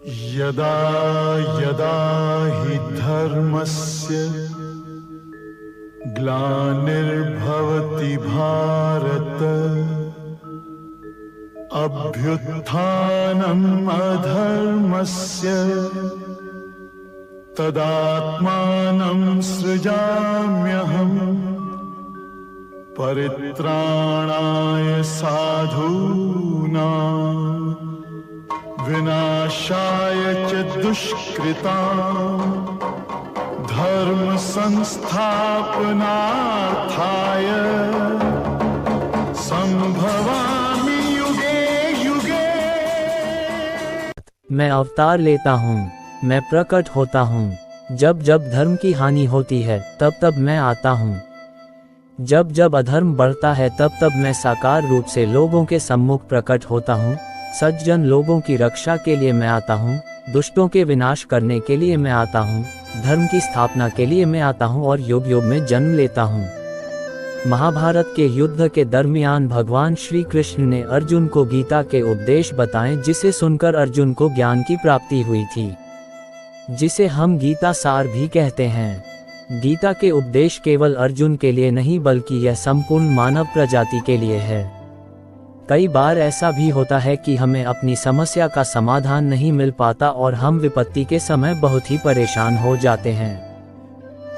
यदा यदा हि धर्मस्य ग्लानिर्भवति भारत अभ्युत्थानम् अधर्मस्य तदात्मानं सृजाम्यहम् परित्राणाय साधूनां विनाशाय च दुष्कृतां धर्म संस्थापनार्थाय संभवामि युगे युगे। मैं अवतार लेता हूँ, मैं प्रकट होता हूँ। जब जब धर्म की हानि होती है तब तब मैं आता हूँ। जब जब अधर्म बढ़ता है तब तब मैं साकार रूप से लोगों के सम्मुख प्रकट होता हूँ। सज्जन लोगों की रक्षा के लिए मैं आता हूँ, दुष्टों के विनाश करने के लिए मैं आता हूँ, धर्म की स्थापना के लिए मैं आता हूँ और युग युग में जन्म लेता हूँ। महाभारत के युद्ध के दरमियान भगवान श्री कृष्ण ने अर्जुन को गीता के उपदेश बताएं, जिसे सुनकर अर्जुन को ज्ञान की प्राप्ति हुई थी, जिसे हम गीता सार भी कहते हैं। गीता के उपदेश केवल अर्जुन के लिए नहीं बल्कि यह संपूर्ण मानव प्रजाति के लिए है। कई बार ऐसा भी होता है कि हमें अपनी समस्या का समाधान नहीं मिल पाता और हम विपत्ति के समय बहुत ही परेशान हो जाते हैं।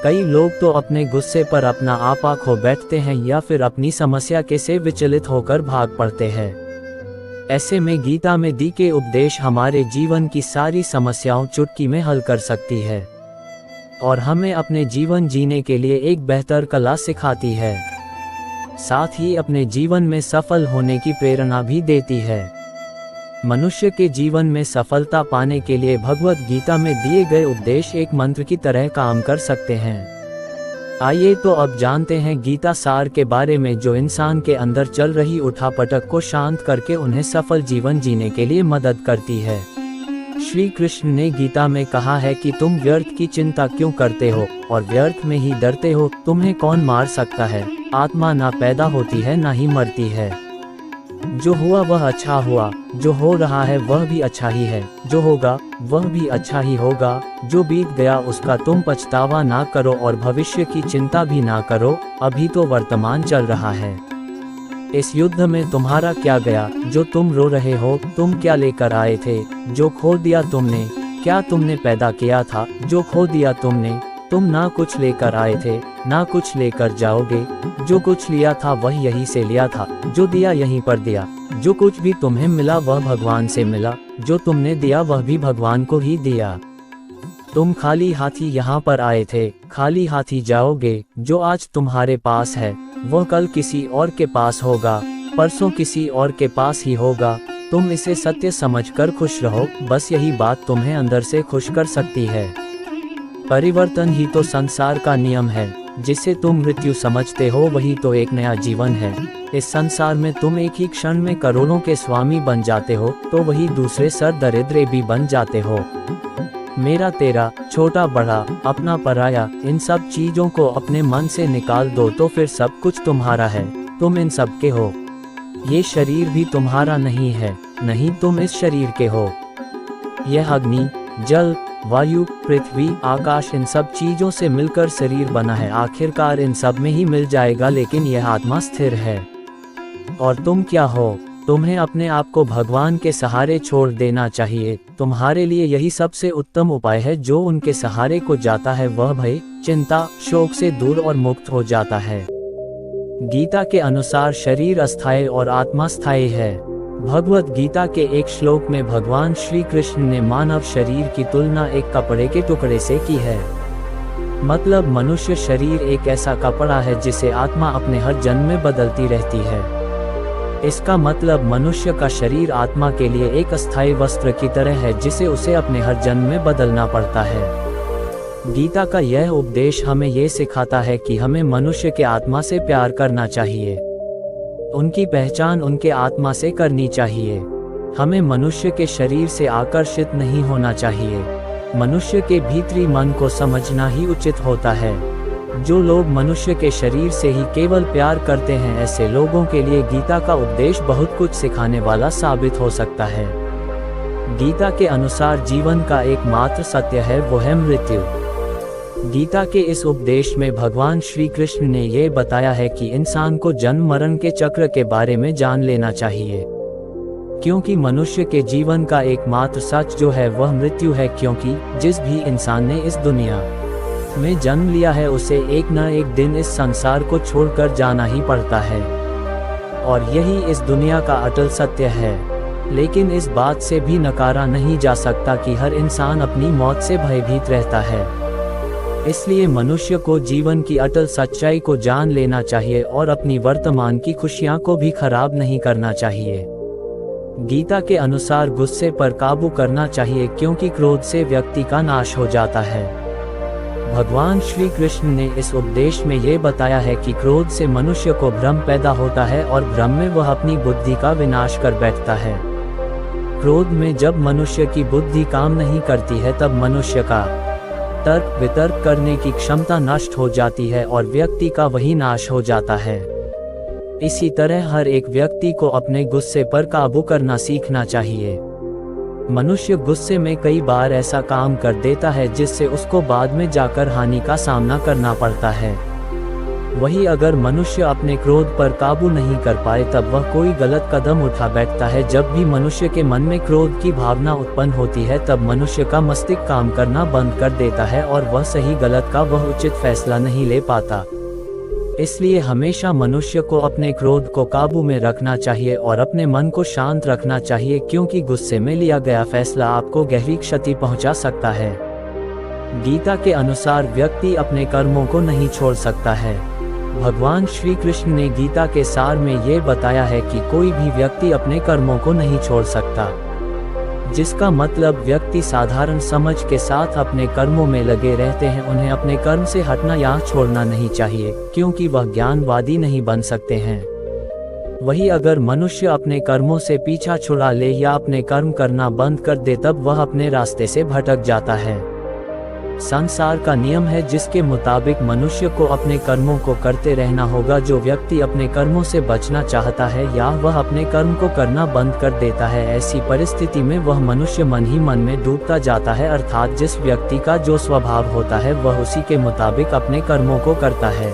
कई लोग तो अपने गुस्से पर अपना आपा खो बैठते हैं या फिर अपनी समस्या के से विचलित होकर भाग पड़ते हैं। ऐसे में गीता में दी के उपदेश हमारे जीवन की सारी समस्याओं चुटकी में हल कर सकती है और हमें अपने जीवन जीने के लिए एक बेहतर कला सिखाती है, साथ ही अपने जीवन में सफल होने की प्रेरणा भी देती है। मनुष्य के जीवन में सफलता पाने के लिए भगवत गीता में दिए गए उपदेश एक मंत्र की तरह काम कर सकते हैं। आइए तो अब जानते हैं गीता सार के बारे में, जो इंसान के अंदर चल रही उठापटक को शांत करके उन्हें सफल जीवन जीने के लिए मदद करती है। श्री कृष्ण ने गीता में कहा है कि तुम व्यर्थ की चिंता क्यों करते हो और व्यर्थ में ही डरते हो। तुम्हें कौन मार सकता है? आत्मा ना पैदा होती है ना ही मरती है। जो हुआ वह अच्छा हुआ, जो हो रहा है वह भी अच्छा ही है, जो होगा वह भी अच्छा ही होगा। जो बीत गया उसका तुम पछतावा ना करो और भविष्य की चिंता भी ना करो, अभी तो वर्तमान चल रहा है। इस युद्ध में तुम्हारा क्या गया जो तुम रो रहे हो? तुम क्या लेकर आए थे जो खो दिया तुमने? क्या तुमने पैदा किया था जो खो दिया तुमने? तुम ना कुछ लेकर आए थे ना कुछ लेकर जाओगे। जो कुछ लिया था वह यहीं से लिया था, जो दिया यहीं पर दिया। जो कुछ भी तुम्हें मिला वह भगवान से मिला, जो तुमने दिया वह भी भगवान को ही दिया। तुम खाली हाथी यहाँ पर आए थे, खाली हाथी जाओगे। जो आज तुम्हारे पास है वह कल किसी और के पास होगा, परसों किसी और के पास ही होगा। तुम इसे सत्य समझकर खुश रहो, बस यही बात तुम्हें अंदर से खुश कर सकती है। परिवर्तन ही तो संसार का नियम है। जिसे तुम मृत्यु समझते हो वही तो एक नया जीवन है। इस संसार में तुम एक ही क्षण में करोड़ों के स्वामी बन जाते हो तो वही दूसरे सर दरिद्रे भी बन जाते हो। मेरा तेरा, छोटा बड़ा, अपना पराया, इन सब चीजों को अपने मन से निकाल दो तो फिर सब कुछ तुम्हारा है। तुम इन सब के हो। ये शरीर भी तुम्हारा नहीं है, नहीं तुम इस शरीर के हो। यह अग्नि, जल, वायु, पृथ्वी, आकाश, इन सब चीजों से मिलकर शरीर बना है। आखिरकार इन सब में ही मिल जाएगा, लेकिन यह आत्मा स्थिर है। और तुम क्या हो? तुम्हें अपने आप को भगवान के सहारे छोड़ देना चाहिए। तुम्हारे लिए यही सबसे उत्तम उपाय है। जो उनके सहारे को जाता है वह भय, चिंता, शोक से दूर और मुक्त हो जाता है। गीता के अनुसार शरीर अस्थायी और आत्मा स्थायी है। भगवत गीता के एक श्लोक में भगवान श्री कृष्ण ने मानव शरीर की तुलना एक कपड़े के टुकड़े से की है। मतलब मनुष्य शरीर एक ऐसा कपड़ा है जिसे आत्मा अपने हर जन्म में बदलती रहती है। इसका मतलब मनुष्य का शरीर आत्मा के लिए एक अस्थायी वस्त्र की तरह है जिसे उसे अपने हर जन्म में बदलना पड़ता है। गीता का यह उपदेश हमें ये सिखाता है कि हमें मनुष्य के आत्मा से प्यार करना चाहिए। उनकी पहचान उनके आत्मा से करनी चाहिए। हमें मनुष्य के शरीर से आकर्षित नहीं होना चाहिए। मनुष्य के भीतरी मन को समझना ही उचित होता है। जो लोग मनुष्य के शरीर से ही केवल प्यार करते हैं, ऐसे लोगों के लिए गीता का उपदेश बहुत कुछ सिखाने वाला साबित हो सकता है। गीता के अनुसार जीवन का एकमात्र सत्य है वो है मृत्यु। गीता के इस उपदेश में भगवान श्री कृष्ण ने ये बताया है कि इंसान को जन्म मरण के चक्र के बारे में जान लेना चाहिए, क्योंकि मनुष्य के जीवन का एकमात्र सच जो है वह मृत्यु है। क्योंकि जिस भी इंसान ने इस दुनिया में जन्म लिया है उसे एक न एक दिन इस संसार को छोड़कर जाना ही पड़ता है, और यही इस दुनिया का अटल सत्य है। लेकिन इस बात से भी नकारा नहीं जा सकता कि हर इंसान अपनी मौत से भयभीत रहता है। इसलिए मनुष्य को जीवन की अटल सच्चाई को जान लेना चाहिए और अपनी वर्तमान की खुशियां को भी खराब नहीं करना चाहिए। गीता के अनुसार गुस्से पर काबू करना चाहिए, क्योंकि क्रोध से व्यक्ति का नाश हो जाता है। भगवान श्री कृष्ण ने इस उपदेश में ये बताया है कि क्रोध से मनुष्य को भ्रम पैदा होता है और भ्रम में वह अपनी बुद्धि का विनाश कर बैठता है। क्रोध में जब मनुष्य की बुद्धि काम नहीं करती है तब मनुष्य का तर्क वितर्क करने की क्षमता नष्ट हो जाती है और व्यक्ति का वही नाश हो जाता है। इसी तरह हर एक व्यक्ति को अपने गुस्से पर काबू करना सीखना चाहिए। मनुष्य गुस्से में कई बार ऐसा काम कर देता है जिससे उसको बाद में जाकर हानि का सामना करना पड़ता है। वही अगर मनुष्य अपने क्रोध पर काबू नहीं कर पाए तब वह कोई गलत कदम उठा बैठता है। जब भी मनुष्य के मन में क्रोध की भावना उत्पन्न होती है तब मनुष्य का मस्तिष्क काम करना बंद कर देता है और वह सही गलत का वह उचित फैसला नहीं ले पाता। इसलिए हमेशा मनुष्य को अपने क्रोध को काबू में रखना चाहिए और अपने मन को शांत रखना चाहिए, क्योंकि गुस्से में लिया गया फैसला आपको गहरी क्षति पहुंचा सकता है। गीता के अनुसार व्यक्ति अपने कर्मों को नहीं छोड़ सकता है। भगवान श्री कृष्ण ने गीता के सार में ये बताया है कि कोई भी व्यक्ति अपने कर्मों को नहीं छोड़ सकता, जिसका मतलब व्यक्ति साधारण समझ के साथ अपने कर्मों में लगे रहते हैं। उन्हें अपने कर्म से हटना या छोड़ना नहीं चाहिए, क्योंकि वह ज्ञानवादी नहीं बन सकते हैं। वही अगर मनुष्य अपने कर्मों से पीछा छुड़ा ले या अपने कर्म करना बंद कर दे तब वह अपने रास्ते से भटक जाता है। संसार का नियम है जिसके मुताबिक मनुष्य को अपने कर्मों को करते रहना होगा। जो व्यक्ति अपने कर्मों से बचना चाहता है या वह अपने कर्म को करना बंद कर देता है, ऐसी परिस्थिति में वह मनुष्य मन ही मन में डूबता जाता है। अर्थात जिस व्यक्ति का जो स्वभाव होता है वह उसी के मुताबिक अपने कर्मों को करता है।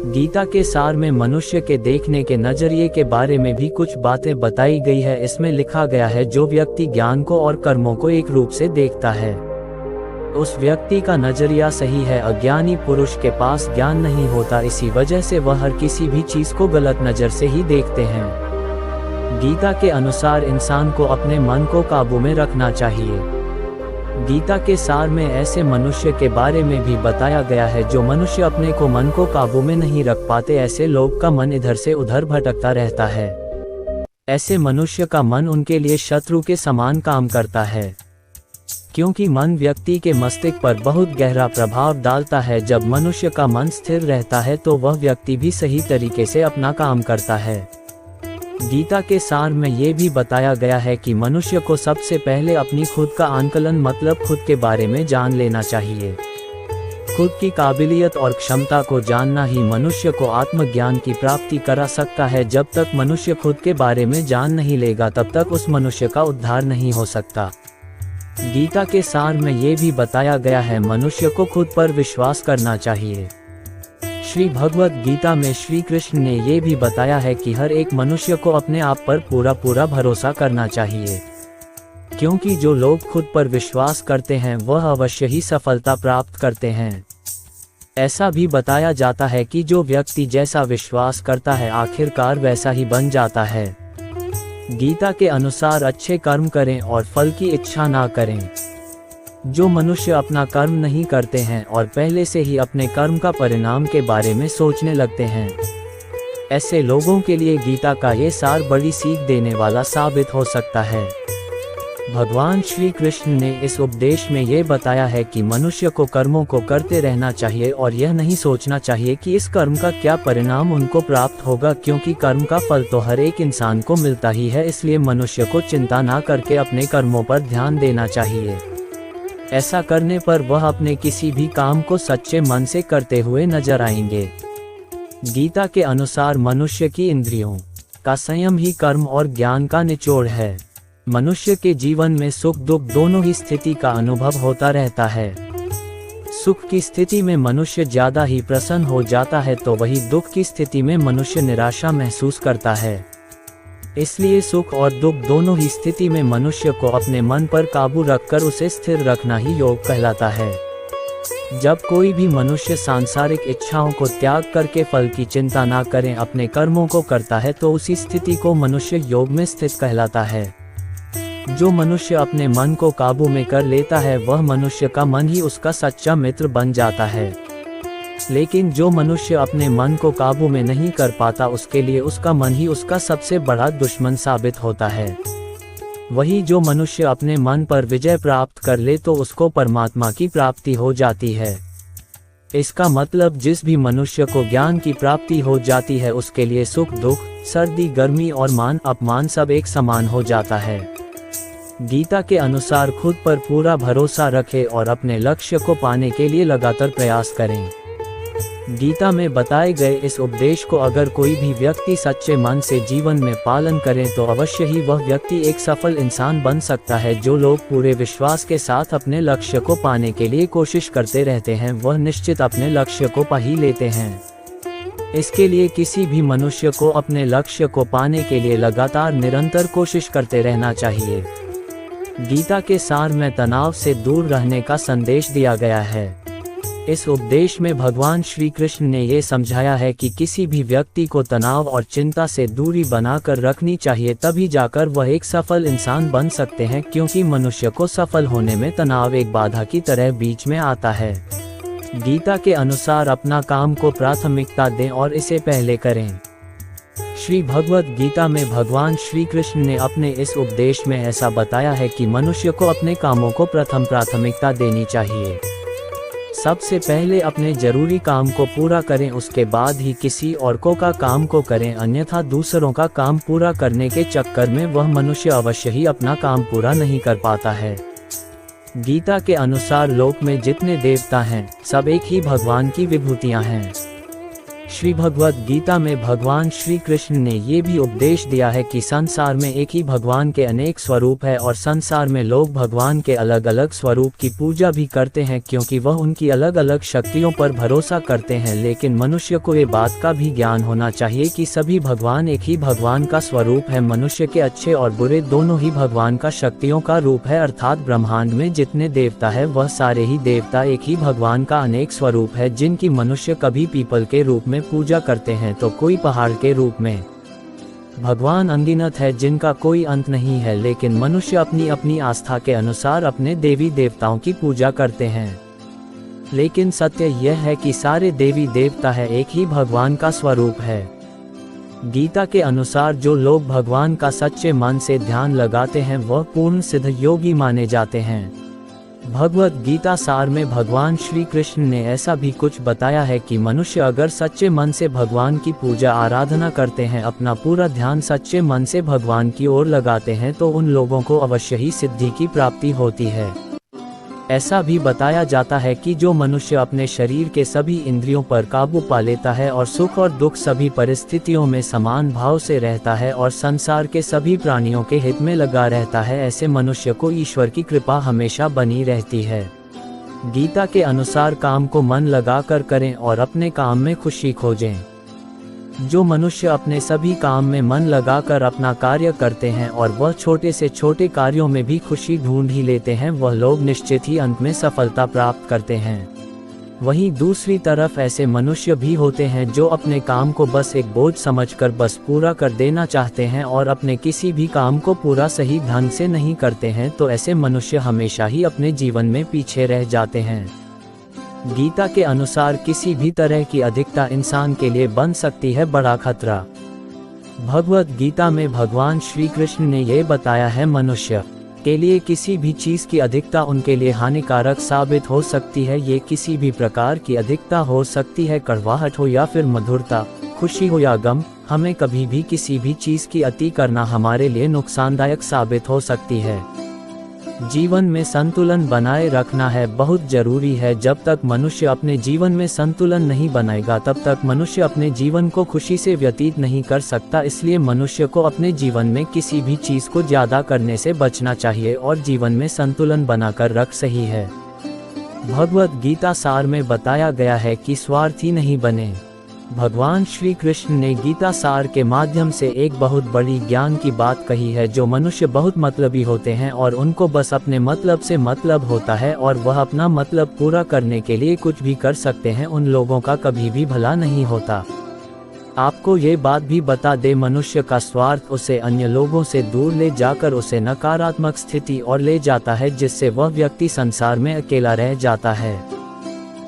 गीता के सार में मनुष्य के देखने के नजरिए के बारे में भी कुछ बातें बताई गई है। इसमें लिखा गया है, जो व्यक्ति ज्ञान को और कर्मों को एक रूप से देखता है उस व्यक्ति का नजरिया सही है। अज्ञानी पुरुष के पास ज्ञान नहीं होता, इसी वजह से वह हर किसी भी चीज को गलत नजर से ही देखते हैं। गीता के अनुसार इंसान को अपने मन को काबू में रखना चाहिए। गीता के सार में ऐसे मनुष्य के बारे में भी बताया गया है जो मनुष्य अपने को मन को काबू में नहीं रख पाते। ऐसे लोग का मन इधर से उधर भटकता रहता है। ऐसे मनुष्य का मन उनके लिए शत्रु के समान काम करता है, क्योंकि मन व्यक्ति के मस्तिष्क पर बहुत गहरा प्रभाव डालता है। जब मनुष्य का मन स्थिर रहता है तो वह व्यक्ति भी सही तरीके से अपना काम करता है। गीता के सार में ये भी बताया गया है कि मनुष्य को सबसे पहले अपनी खुद का आंकलन मतलब खुद के बारे में जान लेना चाहिए। खुद की काबिलियत और क्षमता को जानना ही मनुष्य को आत्मज्ञान की प्राप्ति करा सकता है। जब तक मनुष्य खुद के बारे में जान नहीं लेगा तब तक उस मनुष्य का उद्धार नहीं हो सकता। गीता के सार में ये भी बताया गया है, मनुष्य को खुद पर विश्वास करना चाहिए। श्री भगवत गीता में श्री कृष्ण ने ये भी बताया है कि हर एक मनुष्य को अपने आप पर पूरा भरोसा करना चाहिए, क्योंकि जो लोग खुद पर विश्वास करते हैं वह अवश्य ही सफलता प्राप्त करते हैं। ऐसा भी बताया जाता है कि जो व्यक्ति जैसा विश्वास करता है आखिरकार वैसा ही बन जाता है। गीता के अनुसार अच्छे कर्म करें और फल की इच्छा ना करें। जो मनुष्य अपना कर्म नहीं करते हैं और पहले से ही अपने कर्म का परिणाम के बारे में सोचने लगते हैं, ऐसे लोगों के लिए गीता का ये सार बड़ी सीख देने वाला साबित हो सकता है। भगवान श्री कृष्ण ने इस उपदेश में ये बताया है कि मनुष्य को कर्मों को करते रहना चाहिए और यह नहीं सोचना चाहिए कि इस कर्म का क्या परिणाम उनको प्राप्त होगा, क्योंकि कर्म का फल तो हर एक इंसान को मिलता ही है। इसलिए मनुष्य को चिंता ना करके अपने कर्मों पर ध्यान देना चाहिए। ऐसा करने पर वह अपने किसी भी काम को सच्चे मन से करते हुए नजर आएंगे। गीता के अनुसार मनुष्य की इंद्रियों का संयम ही कर्म और ज्ञान का निचोड़ है। मनुष्य के जीवन में सुख दुख दोनों ही स्थिति का अनुभव होता रहता है। सुख की स्थिति में मनुष्य ज्यादा ही प्रसन्न हो जाता है तो वही दुख की स्थिति में मनुष्य निराशा महसूस करता है। इसलिए सुख और दुख दोनों ही स्थिति में मनुष्य को अपने मन पर काबू रखकर उसे स्थिर रखना ही योग कहलाता है। जब कोई भी मनुष्य सांसारिक इच्छाओं को त्याग करके फल की चिंता ना करें अपने कर्मों को करता है तो उसी स्थिति को मनुष्य योग में स्थित कहलाता है। जो मनुष्य अपने मन को काबू में कर लेता है वह मनुष्य का मन ही उसका सच्चा मित्र बन जाता है। लेकिन जो मनुष्य अपने मन को काबू में नहीं कर पाता उसके लिए उसका मन ही उसका सबसे बड़ा दुश्मन साबित होता है। वही जो मनुष्य अपने मन पर विजय प्राप्त कर ले तो उसको परमात्मा की प्राप्ति हो जाती है। इसका मतलब जिस भी मनुष्य को ज्ञान की प्राप्ति हो जाती है उसके लिए सुख दुख, सर्दी गर्मी और मान अपमान सब एक समान हो जाता है। गीता के अनुसार खुद पर पूरा भरोसा रखें और अपने लक्ष्य को पाने के लिए लगातार प्रयास करें। गीता में बताए गए इस उपदेश को अगर कोई भी व्यक्ति सच्चे मन से जीवन में पालन करे तो अवश्य ही वह व्यक्ति एक सफल इंसान बन सकता है। जो लोग पूरे विश्वास के साथ अपने लक्ष्य को पाने के लिए कोशिश करते रहते हैं वह निश्चित अपने लक्ष्य को पा ही लेते हैं। इसके लिए किसी भी मनुष्य को अपने लक्ष्य को पाने के लिए लगातार निरंतर कोशिश करते रहना चाहिए। गीता के सार में तनाव से दूर रहने का संदेश दिया गया है। इस उपदेश में भगवान श्री कृष्ण ने ये समझाया है कि किसी भी व्यक्ति को तनाव और चिंता से दूरी बनाकर रखनी चाहिए, तभी जाकर वह एक सफल इंसान बन सकते हैं, क्योंकि मनुष्य को सफल होने में तनाव एक बाधा की तरह बीच में आता है। गीता के अनुसार अपना काम को प्राथमिकता दें और इसे पहले करें। श्री भगवद गीता में भगवान श्री कृष्ण ने अपने इस उपदेश में ऐसा बताया है कि मनुष्य को अपने कामों को प्रथम प्राथमिकता देनी चाहिए। सबसे पहले अपने जरूरी काम को पूरा करें, उसके बाद ही किसी और का काम को करें, अन्यथा दूसरों का काम पूरा करने के चक्कर में वह मनुष्य अवश्य ही अपना काम पूरा नहीं कर पाता है। गीता के अनुसार लोक में जितने देवता हैं सब एक ही भगवान की विभूतियां हैं। श्री भगवद गीता में भगवान श्री कृष्ण ने ये भी उपदेश दिया है कि संसार में एक ही भगवान के अनेक स्वरूप है और संसार में लोग भगवान के अलग अलग स्वरूप की पूजा भी करते हैं, क्योंकि वह उनकी अलग अलग शक्तियों पर भरोसा करते हैं। लेकिन मनुष्य को ये बात का भी ज्ञान होना चाहिए कि सभी भगवान एक ही भगवान का स्वरूप है। मनुष्य के अच्छे और बुरे दोनों ही भगवान का शक्तियों का रूप है, अर्थात ब्रह्मांड में जितने देवता है वह सारे ही देवता एक ही भगवान का अनेक स्वरूप है, जिनकी मनुष्य कभी पीपल के रूप में पूजा करते हैं तो कोई पहाड़ के रूप में। भगवान अनगिनत है जिनका कोई अंत नहीं है, लेकिन मनुष्य अपनी अपनी आस्था के अनुसार अपने देवी देवताओं की पूजा करते हैं। लेकिन सत्य यह है कि सारे देवी देवता है एक ही भगवान का स्वरूप है। गीता के अनुसार जो लोग भगवान का सच्चे मन से ध्यान लगाते हैं वह पूर्ण सिद्ध योगी माने जाते हैं। भगवद गीता सार में भगवान श्री कृष्ण ने ऐसा भी कुछ बताया है कि मनुष्य अगर सच्चे मन से भगवान की पूजा आराधना करते हैं, अपना पूरा ध्यान सच्चे मन से भगवान की ओर लगाते हैं तो उन लोगों को अवश्य ही सिद्धि की प्राप्ति होती है। ऐसा भी बताया जाता है कि जो मनुष्य अपने शरीर के सभी इंद्रियों पर काबू पा लेता है और सुख और दुख सभी परिस्थितियों में समान भाव से रहता है और संसार के सभी प्राणियों के हित में लगा रहता है, ऐसे मनुष्य को ईश्वर की कृपा हमेशा बनी रहती है। गीता के अनुसार काम को मन लगाकर करें और अपने काम में खुशी खोजें। जो मनुष्य अपने सभी काम में मन लगाकर अपना कार्य करते हैं और वह छोटे से छोटे कार्यों में भी खुशी ढूंढ ही लेते हैं, वह लोग निश्चित ही अंत में सफलता प्राप्त करते हैं। वहीं दूसरी तरफ ऐसे मनुष्य भी होते हैं जो अपने काम को बस एक बोझ समझकर बस पूरा कर देना चाहते हैं और अपने किसी भी काम को पूरा सही ढंग से नहीं करते हैं, तो ऐसे मनुष्य हमेशा ही अपने जीवन में पीछे रह जाते हैं। गीता के अनुसार किसी भी तरह की अधिकता इंसान के लिए बन सकती है बड़ा खतरा। भगवद गीता में भगवान श्री कृष्ण ने यह बताया है, मनुष्य के लिए किसी भी चीज की अधिकता उनके लिए हानिकारक साबित हो सकती है। ये किसी भी प्रकार की अधिकता हो सकती है, कड़वाहट हो या फिर मधुरता, खुशी हो या गम। हमें कभी भी किसी भी चीज की अति करना हमारे लिए नुकसानदायक साबित हो सकती है। जीवन में संतुलन बनाए रखना है बहुत जरूरी है। जब तक मनुष्य अपने जीवन में संतुलन नहीं बनाएगा तब तक मनुष्य अपने जीवन को खुशी से व्यतीत नहीं कर सकता। इसलिए मनुष्य को अपने जीवन में किसी भी चीज़ को ज़्यादा करने से बचना चाहिए और जीवन में संतुलन बनाकर रख सही है। भगवत गीता सार में बताया गया है कि स्वार्थी नहीं बने। भगवान श्री कृष्ण ने गीता सार के माध्यम से एक बहुत बड़ी ज्ञान की बात कही है। जो मनुष्य बहुत मतलबी होते हैं और उनको बस अपने मतलब से मतलब होता है और वह अपना मतलब पूरा करने के लिए कुछ भी कर सकते हैं, उन लोगों का कभी भी भला नहीं होता। आपको ये बात भी बता दे, मनुष्य का स्वार्थ उसे अन्य लोगों से दूर ले जाकर उसे नकारात्मक स्थिति और ले जाता है, जिससे वह व्यक्ति संसार में अकेला रह जाता है।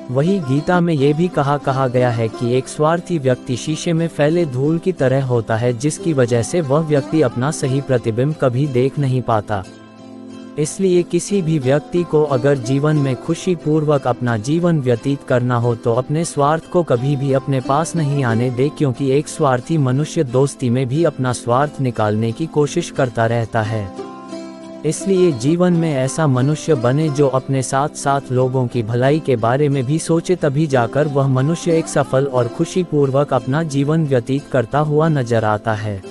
वही गीता में ये भी कहा गया है कि एक स्वार्थी व्यक्ति शीशे में फैले धूल की तरह होता है, जिसकी वजह से वह व्यक्ति अपना सही प्रतिबिंब कभी देख नहीं पाता। इसलिए किसी भी व्यक्ति को अगर जीवन में खुशी पूर्वक अपना जीवन व्यतीत करना हो तो अपने स्वार्थ को कभी भी अपने पास नहीं आने दे, क्योंकि एक स्वार्थी मनुष्य दोस्ती में भी अपना स्वार्थ निकालने की कोशिश करता रहता है। इसलिए जीवन में ऐसा मनुष्य बने जो अपने साथ साथ लोगों की भलाई के बारे में भी सोचे, तभी जाकर वह मनुष्य एक सफल और खुशीपूर्वक अपना जीवन व्यतीत करता हुआ नजर आता है।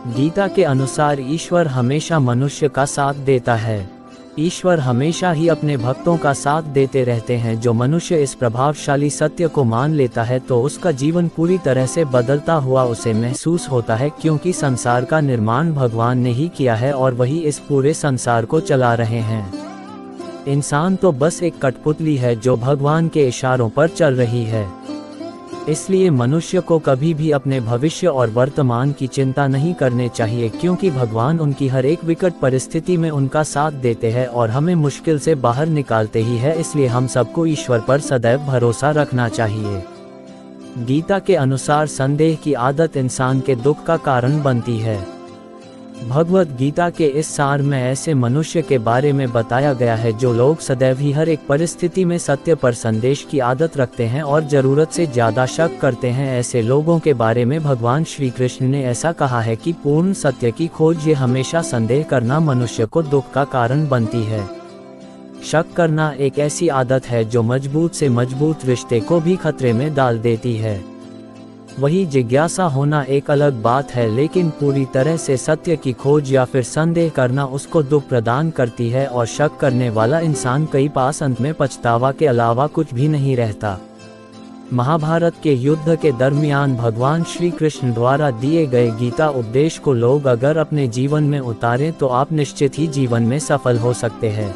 गीता के अनुसार ईश्वर हमेशा मनुष्य का साथ देता है। ईश्वर हमेशा ही अपने भक्तों का साथ देते रहते हैं। जो मनुष्य इस प्रभावशाली सत्य को मान लेता है तो उसका जीवन पूरी तरह से बदलता हुआ उसे महसूस होता है, क्योंकि संसार का निर्माण भगवान ने ही किया है और वही इस पूरे संसार को चला रहे हैं। इंसान तो बस एक कठपुतली है जो भगवान के इशारों पर चल रही है। इसलिए मनुष्य को कभी भी अपने भविष्य और वर्तमान की चिंता नहीं करनी चाहिए, क्योंकि भगवान उनकी हर एक विकट परिस्थिति में उनका साथ देते हैं और हमें मुश्किल से बाहर निकालते ही है। इसलिए हम सबको ईश्वर पर सदैव भरोसा रखना चाहिए। गीता के अनुसार संदेह की आदत इंसान के दुख का कारण बनती है। भगवत गीता के इस सार में ऐसे मनुष्य के बारे में बताया गया है जो लोग सदैव ही हर एक परिस्थिति में सत्य पर संदेश की आदत रखते हैं और जरूरत से ज्यादा शक करते हैं। ऐसे लोगों के बारे में भगवान श्री कृष्ण ने ऐसा कहा है कि पूर्ण सत्य की खोज ये हमेशा संदेह करना मनुष्य को दुख का कारण बनती है। शक करना एक ऐसी आदत है जो मजबूत से मजबूत रिश्ते को भी खतरे में डाल देती है। वही जिज्ञासा होना एक अलग बात है, लेकिन पूरी तरह से सत्य की खोज या फिर संदेह करना उसको दुख प्रदान करती है और शक करने वाला इंसान कई पास अंत में पछतावा के अलावा कुछ भी नहीं रहता। महाभारत के युद्ध के दरमियान भगवान श्री कृष्ण द्वारा दिए गए गीता उपदेश को लोग अगर अपने जीवन में उतारें तो आप निश्चित ही जीवन में सफल हो सकते हैं।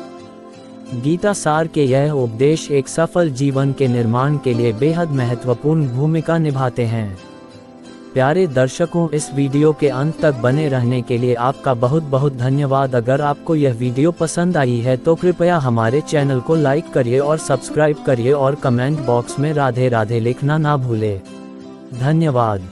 गीता सार के यह उपदेश एक सफल जीवन के निर्माण के लिए बेहद महत्वपूर्ण भूमिका निभाते हैं। प्यारे दर्शकों, इस वीडियो के अंत तक बने रहने के लिए आपका बहुत बहुत धन्यवाद। अगर आपको यह वीडियो पसंद आई है तो कृपया हमारे चैनल को लाइक करिए और सब्सक्राइब करिए और कमेंट बॉक्स में राधे राधे लिखना ना भूले। धन्यवाद।